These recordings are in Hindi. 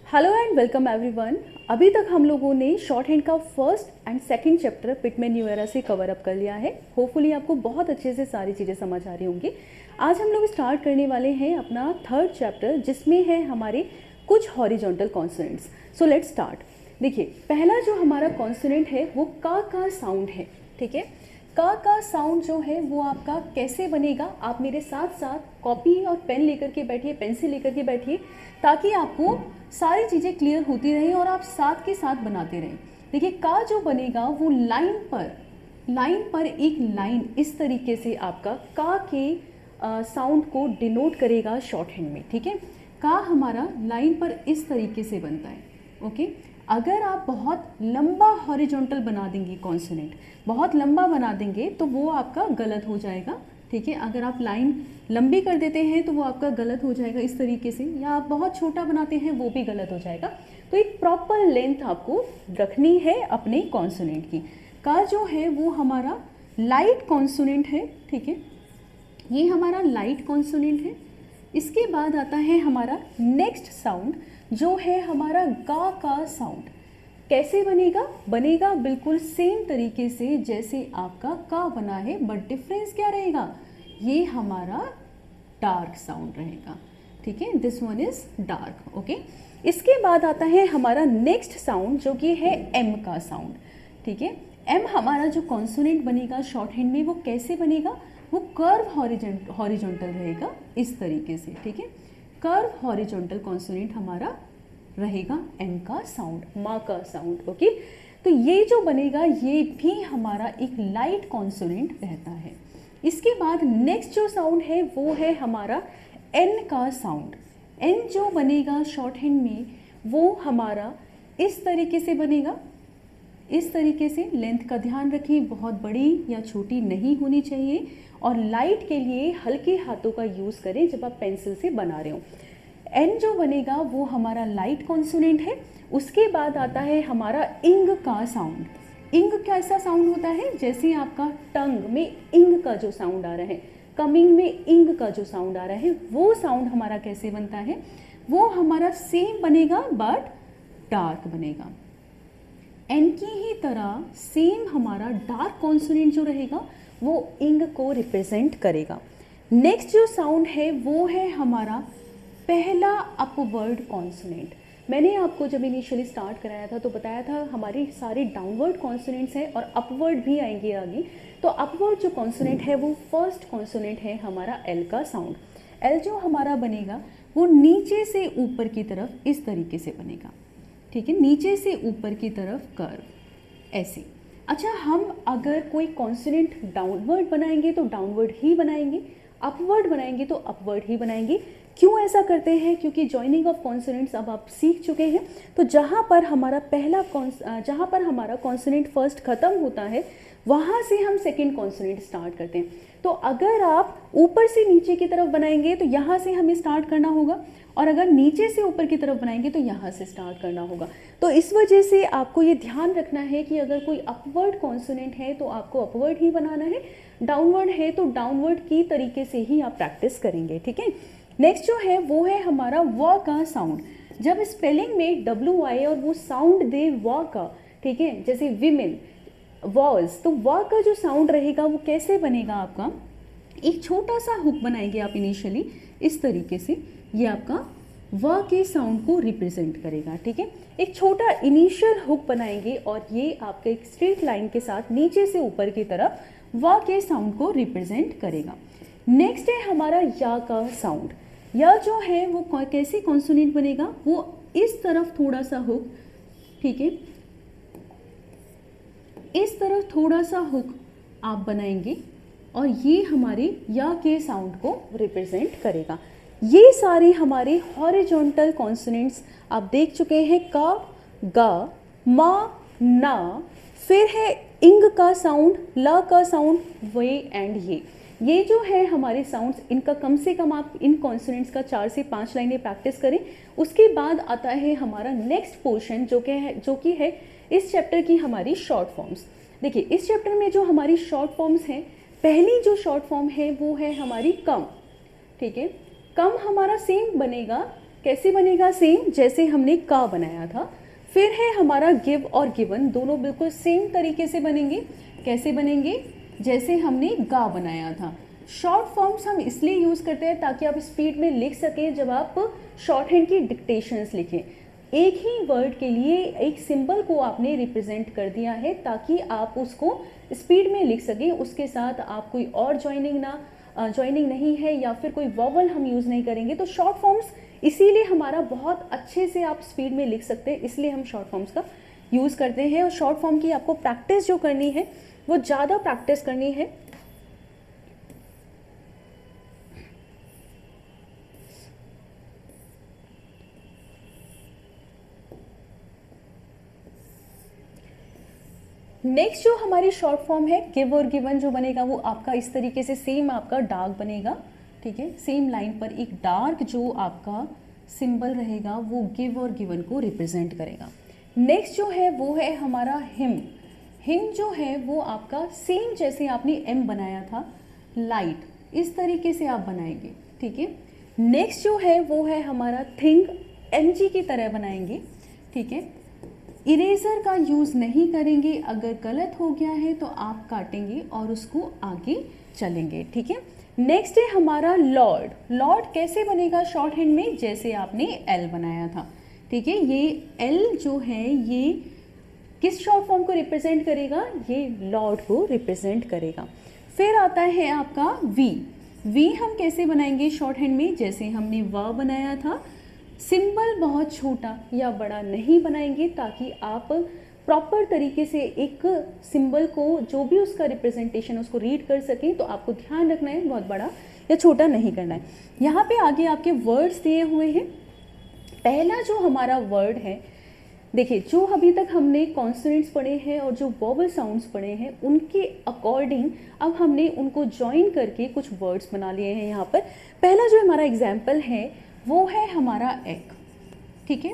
Hello and welcome everyone. अभी तक हम लोगों ने शॉर्ट हैंड का first and second chapter Pitman new era से कवर अप कर लिया है। होपफुली आपको बहुत अच्छे से सारी चीज़ें समझ आ रही होंगी। आज हम लोग स्टार्ट करने वाले हैं अपना थर्ड चैप्टर, जिसमें है हमारे कुछ horizontal consonants. So let's start. देखिए, पहला जो हमारा कॉन्सोनेंट है वो का साउंड है। ठीक है, का साउंड जो है वो आपका कैसे बनेगा, आप मेरे साथ साथ कॉपी और पेन लेकर के बैठिए, पेंसिल लेकर के बैठिए, ताकि आपको सारी चीज़ें क्लियर होती रहें और आप साथ के साथ बनाते रहें। देखिए, का जो बनेगा वो लाइन पर एक लाइन इस तरीके से आपका का के साउंड को डिनोट करेगा शॉर्ट हैंड में। ठीक है, का हमारा लाइन पर इस तरीके से बनता है। ओके, अगर आप बहुत लंबा हॉरिजॉन्टल बना देंगे, कॉन्सोनेंट बहुत लंबा बना देंगे तो वो आपका गलत हो जाएगा। ठीक है, अगर आप लाइन लंबी कर देते हैं तो वो आपका गलत हो जाएगा इस तरीके से, या आप बहुत छोटा बनाते हैं वो भी गलत हो जाएगा। तो एक प्रॉपर लेंथ आपको रखनी है अपने कॉन्सोनेंट की। का जो है वो हमारा लाइट कॉन्सोनेंट है। ठीक है, ये हमारा लाइट कॉन्सोनेंट है। इसके बाद आता है हमारा नेक्स्ट साउंड, जो है हमारा गा का साउंड। कैसे बनेगा बिल्कुल सेम तरीके से जैसे आपका का बना है, बट डिफरेंस क्या रहेगा, ये हमारा डार्क साउंड रहेगा। ठीक है, this one is dark. Okay, इसके बाद आता है हमारा नेक्स्ट साउंड, जो कि है एम का साउंड। ठीक है, एम हमारा जो कॉन्सोनेंट बनेगा शॉर्ट हैंड में, वो कैसे बनेगा, वो कर्व हॉरिजॉन्टल रहेगा इस तरीके से। ठीक है, कर्व हॉरिजॉन्टल कॉन्सोनेंट हमारा रहेगा एम का साउंड, माँ का साउंड। ओके, तो ये जो बनेगा ये भी हमारा एक लाइट कॉन्सोनेंट रहता है। इसके बाद नेक्स्ट जो साउंड है वो है हमारा एन का साउंड। एन जो बनेगा शॉर्ट हैंड में वो हमारा इस तरीके से बनेगा, इस तरीके से। लेंथ का ध्यान रखें, बहुत बड़ी या छोटी नहीं होनी चाहिए, और लाइट के लिए हल्के हाथों का यूज़ करें जब आप पेंसिल से बना रहे हो। एन जो बनेगा वो हमारा लाइट कॉन्सोनेंट है। उसके बाद आता है हमारा इंग का साउंड। इंग कैसा साउंड होता है, जैसे आपका टंग में इंग का जो साउंड आ रहा है, कमिंग में इंग का जो साउंड आ रहा है, वो साउंड हमारा कैसे बनता है, वो हमारा सेम बनेगा बट डार्क बनेगा। एन की ही तरह सेम हमारा डार्क कॉन्सोनेंट जो रहेगा वो इंग को रिप्रेजेंट करेगा। नेक्स्ट जो साउंड है वो है हमारा पहला अपवर्ड कॉन्सोनेंट। मैंने आपको जब इनिशियली स्टार्ट कराया था तो बताया था हमारी सारी डाउनवर्ड कॉन्सोनेंट्स हैं और अपवर्ड भी आएंगे आगे। तो अपवर्ड जो कॉन्सोनेंट है वो फर्स्ट कॉन्सोनेंट है हमारा एल का साउंड। एल जो हमारा बनेगा वो नीचे से ऊपर की तरफ इस तरीके से बनेगा। ठीक है, नीचे से ऊपर की तरफ कर्व ऐसे। अच्छा, हम अगर कोई कॉन्सोनेंट डाउनवर्ड बनाएंगे तो डाउनवर्ड ही बनाएंगे, अपवर्ड बनाएंगे तो अपवर्ड ही बनाएंगे। क्यों ऐसा करते हैं, क्योंकि जॉइनिंग ऑफ कॉन्सोनेंट्स अब आप सीख चुके हैं। तो जहाँ पर हमारा कॉन्सोनेंट फर्स्ट खत्म होता है वहाँ से हम सेकंड कॉन्सोनेंट स्टार्ट करते हैं। तो अगर आप ऊपर से नीचे की तरफ बनाएंगे तो यहाँ से हमें स्टार्ट करना होगा, और अगर नीचे से ऊपर की तरफ बनाएंगे तो यहाँ से स्टार्ट करना होगा। तो इस वजह से आपको ये ध्यान रखना है कि अगर कोई अपवर्ड कॉन्सोनेंट है तो आपको अपवर्ड ही बनाना है, डाउनवर्ड है तो डाउनवर्ड की तरीके से ही आप प्रैक्टिस करेंगे। ठीक है, नेक्स्ट जो है वो है हमारा व का साउंड। जब स्पेलिंग में डब्ल्यू आए और वो साउंड दे व का, ठीक है, जैसे विमेन वॉज, तो व का जो साउंड रहेगा वो कैसे बनेगा, आपका एक छोटा सा हुक बनाएंगे आप इनिशियली इस तरीके से, ये आपका व के साउंड को रिप्रेजेंट करेगा। ठीक है, एक छोटा इनिशियल हुक बनाएंगे और ये आपके एक स्ट्रेट लाइन के साथ नीचे से ऊपर की तरफ व के साउंड को रिप्रेजेंट करेगा। नेक्स्ट है हमारा या का साउंड। या जो है वो कैसे कॉन्सोनेंट बनेगा, वो इस तरफ थोड़ा सा हुक, ठीक है, इस तरफ थोड़ा सा हुक आप बनाएंगे और ये हमारे या के साउंड को रिप्रेजेंट करेगा। ये सारे हमारे हॉरिजॉन्टल कॉन्सोनेंट्स आप देख चुके हैं, का, गा, मा, ना, फिर है इंग का साउंड, ला का साउंड, वे एंड ये जो है हमारे साउंड्स, इनका कम से कम आप इन कॉन्सोनेंट्स का 4 से 5 लाइनें प्रैक्टिस करें। उसके बाद आता है हमारा नेक्स्ट पोर्शन जो कि है इस चैप्टर की हमारी शॉर्ट फॉर्म्स। देखिए, इस चैप्टर में जो हमारी शॉर्ट फॉर्म्स हैं, पहली जो शॉर्ट फॉर्म है वो है हमारी कम। ठीक है, कम हमारा सेम बनेगा कैसे बनेगा? सेम जैसे हमने का बनाया था। फिर है हमारा गिव और गिवन, दोनों बिल्कुल सेम तरीके से बनेंगे। कैसे बनेंगे? जैसे हमने गा बनाया था। शॉर्ट फॉर्म्स हम इसलिए यूज़ करते हैं ताकि आप स्पीड में लिख सकें जब आप शॉर्ट हैंड की डिक्टेशंस लिखें। एक ही वर्ड के लिए एक सिंबल को आपने रिप्रेजेंट कर दिया है ताकि आप उसको स्पीड में लिख सकें, उसके साथ आप कोई और ज्वाइनिंग नहीं है या फिर कोई वॉवल हम यूज़ नहीं करेंगे। तो शॉर्ट फॉर्म्स इसीलिए हमारा बहुत अच्छे से आप स्पीड में लिख सकते हैं, इसलिए हम शॉर्ट फॉर्म्स का यूज़ करते हैं। और शॉर्ट फॉर्म की आपको प्रैक्टिस जो करनी है वो ज़्यादा प्रैक्टिस करनी है। नेक्स्ट जो हमारी शॉर्ट फॉर्म है गिव और गिवन, जो बनेगा वो आपका इस तरीके से सेम आपका डार्क बनेगा, ठीक है। सेम लाइन पर एक डार्क जो आपका सिंबल रहेगा वो गिव और गिवन को रिप्रेजेंट करेगा। नेक्स्ट जो है वो है हमारा हिम। हिम जो है वो आपका सेम जैसे आपने एम बनाया था, लाइट, इस तरीके से आप बनाएंगे, ठीक है। नेक्स्ट जो है वो है हमारा थिंक, एनजी की तरह बनाएंगे, ठीक है। इरेजर का यूज़ नहीं करेंगे, अगर गलत हो गया है तो आप काटेंगे और उसको आगे चलेंगे, ठीक है। नेक्स्ट है हमारा लॉर्ड। लॉर्ड कैसे बनेगा शॉर्ट हैंड में? जैसे आपने एल बनाया था, ठीक है। ये एल जो है ये किस शॉर्ट फॉर्म को रिप्रेजेंट करेगा? ये लॉर्ड को रिप्रेजेंट करेगा। फिर आता है आपका वी। वी हम कैसे बनाएंगे शॉर्ट हैंड में? जैसे हमने व बनाया था। सिंबल बहुत छोटा या बड़ा नहीं बनाएंगे ताकि आप प्रॉपर तरीके से एक सिंबल को जो भी उसका रिप्रेजेंटेशन उसको रीड कर सकें। तो आपको ध्यान रखना है बहुत बड़ा या छोटा नहीं करना है। यहाँ पे आगे आपके वर्ड्स दिए हुए हैं। पहला जो हमारा वर्ड है, देखिए जो अभी तक हमने कॉन्सोनेंट्स पढ़े हैं और जो वोवल साउंड्स पढ़े हैं उनके अकॉर्डिंग अब हमने उनको ज्वाइन करके कुछ वर्ड्स बना लिए हैं। यहाँ पर पहला जो हमारा एग्जाम्पल है वो है हमारा एग, ठीक है।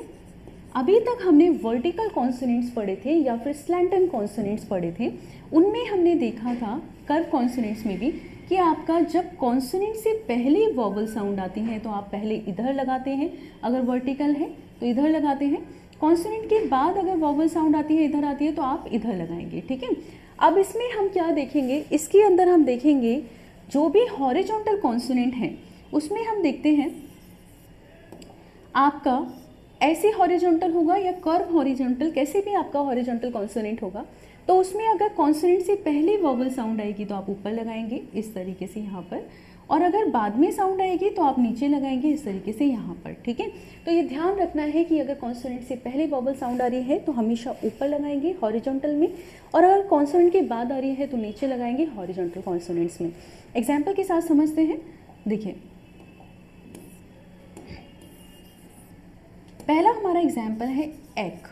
अभी तक हमने वर्टिकल कॉन्सोनेंट्स पढ़े थे या फिर स्लैंटेड कॉन्सोनेंट्स पढ़े थे। उनमें हमने देखा था कर्व कॉन्सोनेंट्स में भी कि आपका जब कॉन्सोनेंट से पहले वॉवल साउंड आती है तो आप पहले इधर लगाते हैं, अगर वर्टिकल है तो इधर लगाते हैं। कॉन्सोनेंट के बाद अगर वॉवल साउंड आती है, इधर आती है, तो आप इधर लगाएंगे, ठीक है। अब इसमें हम क्या देखेंगे? इसके अंदर हम देखेंगे जो भी हॉरिजॉन्टल कॉन्सोनेंट है उसमें हम देखते हैं आपका ऐसे हॉरिजॉन्टल होगा या कर्व हॉरिजॉन्टल, कैसे भी आपका हॉरिजॉन्टल कॉन्सोनेंट होगा तो उसमें अगर कॉन्सोनेंट से पहले वॉवल साउंड आएगी तो आप ऊपर लगाएंगे इस तरीके से यहाँ पर, और अगर बाद में साउंड आएगी तो आप नीचे लगाएंगे इस तरीके से यहाँ पर, ठीक है। तो ये ध्यान रखना है कि अगर कॉन्सोनेंट से पहले वॉवल साउंड आ रही है तो हमेशा ऊपर लगाएंगे हॉरिजॉन्टल में, और अगर कॉन्सोनेंट के बाद आ रही है तो नीचे लगाएंगे हॉरिजॉन्टल कॉन्सोनेंट्स में। एग्जाम्पल के साथ समझते हैं। देखिए पहला हमारा एग्जाम्पल है एग,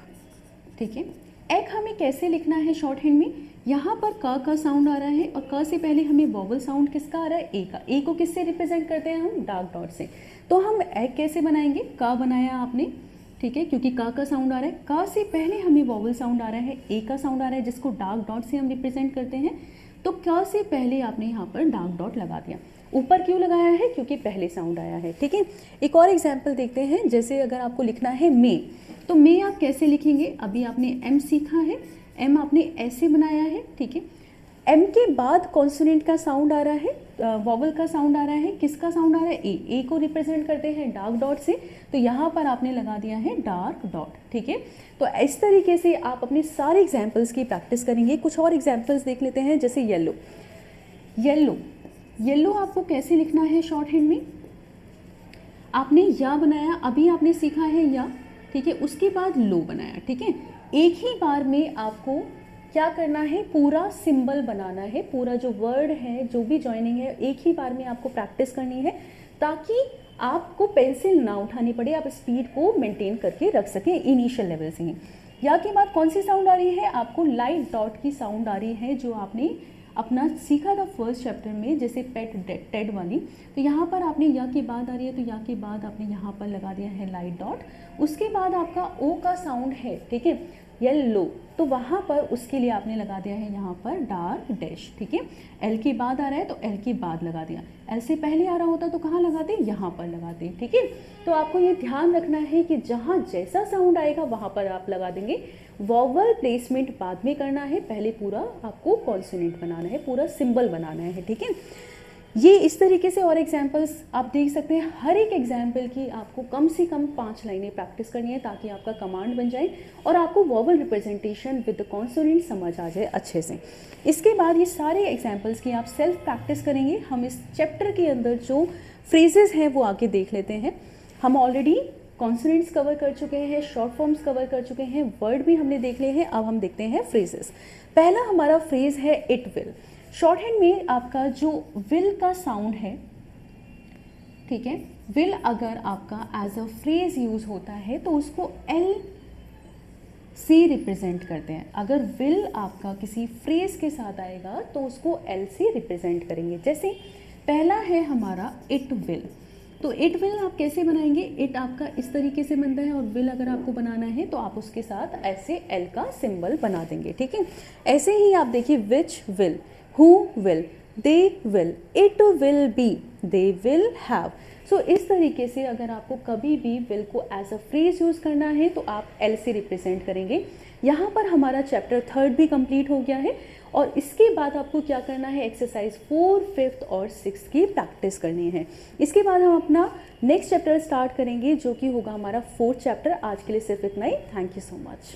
ठीक है। एग हमें कैसे लिखना है शॉर्ट हैंड में? यहाँ पर क का साउंड आ रहा है और क से पहले हमें वॉवल साउंड किसका आ रहा है? ए का। ए को किससे रिप्रेजेंट करते हैं हम? डार्क डॉट से। तो हम एग कैसे बनाएंगे? क बनाया आपने, ठीक है, क्योंकि क का साउंड आ रहा है। क से पहले हमें वॉवल साउंड आ रहा है, ए का साउंड आ रहा है जिसको डार्क डॉट से हम रिप्रेजेंट करते हैं। तो क से पहले आपने यहाँ पर डार्क डॉट लगा दिया। ऊपर क्यों लगाया है? क्योंकि पहले साउंड आया है, ठीक है। एक और एग्जाम्पल देखते हैं। जैसे अगर आपको लिखना है मे, तो मे आप कैसे लिखेंगे? अभी आपने एम सीखा है, एम आपने ऐसे बनाया है, ठीक है। एम के बाद कॉन्सोनेंट का साउंड आ रहा है, वॉवल का साउंड आ रहा है, किसका साउंड आ रहा है? ए। ए को रिप्रेजेंट करते हैं डार्क डॉट से, तो यहाँ पर आपने लगा दिया है डार्क डॉट, ठीक है। तो इस तरीके से आप अपने सारे एग्जाम्पल्स की प्रैक्टिस करेंगे। कुछ और एग्जाम्पल्स देख लेते हैं। जैसे येलो, येलो, येलो आपको कैसे लिखना है शॉर्ट हैंड में? आपने या बनाया, अभी आपने सीखा है या, ठीक है। उसके बाद लो बनाया, ठीक है। एक ही बार में आपको क्या करना है? पूरा सिंबल बनाना है, पूरा जो वर्ड है, जो भी जॉइनिंग है, एक ही बार में आपको प्रैक्टिस करनी है ताकि आपको पेंसिल ना उठानी पड़े, आप स्पीड को मेंटेन करके रख सकें इनिशियल लेवल से ही। या के बाद कौन सी साउंड आ रही है? आपको लाइट डॉट की साउंड आ रही है, जो आपने अपना सीखा था फर्स्ट चैप्टर में, जैसे पेट टेड वाली। तो यहाँ पर आपने या के बाद आ रही है तो या के बाद आपने यहाँ पर लगा दिया है लाइट डॉट। उसके बाद आपका ओ का साउंड है, ठीक है। येलो, तो वहाँ पर उसके लिए आपने लगा दिया है यहाँ पर डार्क डैश, ठीक है। एल के बाद आ रहा है तो एल के बाद लगा दिया, एल से पहले आ रहा होता तो कहाँ लगाते, यहाँ पर लगाते, ठीक है। तो आपको ये ध्यान रखना है कि जहाँ जैसा साउंड आएगा वहाँ पर आप लगा देंगे। वॉवल प्लेसमेंट बाद में करना है, पहले पूरा आपको कॉन्सोनेंट बनाना है, पूरा सिंबल बनाना है, ठीक है। ये इस तरीके से और एग्जाम्पल्स आप देख सकते हैं। हर एक एग्जाम्पल की आपको कम से कम 5 लाइनें प्रैक्टिस करनी है ताकि आपका कमांड बन जाए और आपको वॉवल रिप्रेजेंटेशन विद कॉन्सोनेंट समझ आ जाए अच्छे से। इसके बाद ये सारे एग्जाम्पल्स की आप सेल्फ प्रैक्टिस करेंगे। हम इस चैप्टर के अंदर जो फ्रेजेस हैं वो आगे देख लेते हैं। हम ऑलरेडी कॉन्सोनेंट्स कवर कर चुके हैं, शॉर्ट फॉर्म्स कवर कर चुके हैं, वर्ड भी हमने देख लिए हैं। अब हम देखते हैं फ्रेजेस। पहला हमारा फ्रेज है इट विल। शॉर्ट हैंड में आपका जो विल का साउंड है, ठीक है, विल अगर आपका एज अ फ्रेज यूज होता है तो उसको एल से रिप्रेजेंट करते हैं। अगर विल आपका किसी फ्रेज के साथ आएगा तो उसको एल से रिप्रेजेंट करेंगे। जैसे पहला है हमारा इट विल, तो इट विल आप कैसे बनाएंगे, इट आपका इस तरीके से बनता है और विल अगर आपको बनाना है तो आप उसके साथ ऐसे एल का सिंबल बना देंगे, ठीक है। ऐसे ही आप देखिए which will, who will, they will, it will be, they will have। सो इस तरीके से अगर आपको कभी भी will को एज अ फ्रेज यूज़ करना है तो आप L से रिप्रेजेंट करेंगे। यहाँ पर हमारा चैप्टर 3 भी कंप्लीट हो गया है और इसके बाद आपको क्या करना है, एक्सरसाइज 4, 5 और 6 की प्रैक्टिस करनी है। इसके बाद हम अपना नेक्स्ट चैप्टर स्टार्ट करेंगे जो कि होगा हमारा 4th चैप्टर। आज के लिए सिर्फ इतना ही। Thank you so much.